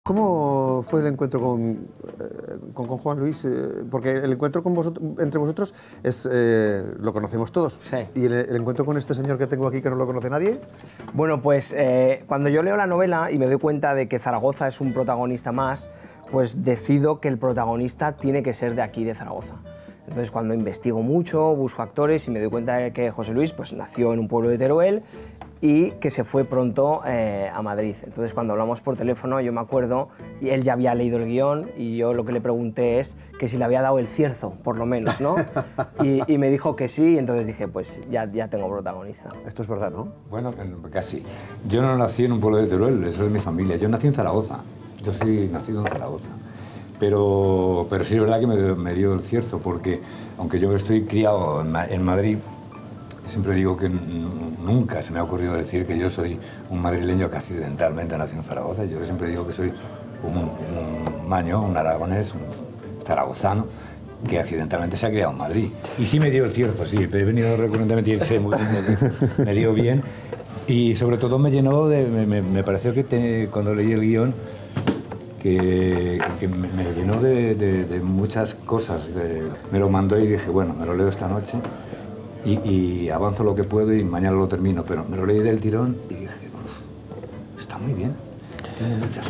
¿Cómo fue el encuentro con Juan Luis? Porque el encuentro con entre vosotros es, lo conocemos todos. Sí. ¿Y el encuentro con este señor que tengo aquí que no lo conoce nadie? Bueno, pues cuando yo leo la novela y me doy cuenta de que Zaragoza es un protagonista más, pues decido que el protagonista tiene que ser de aquí, de Zaragoza. Entonces, cuando investigo mucho, busco actores y me doy cuenta de que José Luis pues, nació en un pueblo de Teruel y que se fue pronto a Madrid. Entonces, cuando hablamos por teléfono, yo me acuerdo, y él ya había leído el guión, y yo lo que le pregunté es que si le había dado el cierzo, por lo menos, ¿no? y me dijo que sí, y entonces dije, pues ya tengo protagonista. Esto es verdad, ¿no? Bueno, casi. Yo no nací en un pueblo de Teruel, eso es mi familia. Yo nací en Zaragoza. Yo soy nacido en Zaragoza. Pero sí es verdad que me dio el cierzo, porque aunque yo estoy criado en Madrid, siempre digo que nunca se me ha ocurrido decir que yo soy un madrileño que accidentalmente nació en Zaragoza. Yo siempre digo que soy un maño, un aragonés, un zaragozano, que accidentalmente se ha criado en Madrid. Y sí me dio el cierzo, sí, he venido recurrentemente y sé muy bien, me dio bien. Y sobre todo me llenó me pareció que cuando leí el guión, que me llenó de muchas cosas. Me lo mandó y dije, bueno, me lo leo esta noche y avanzo lo que puedo y mañana lo termino, pero me lo leí del tirón y dije, está muy bien, tiene muchas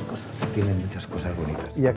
cosas bonitas.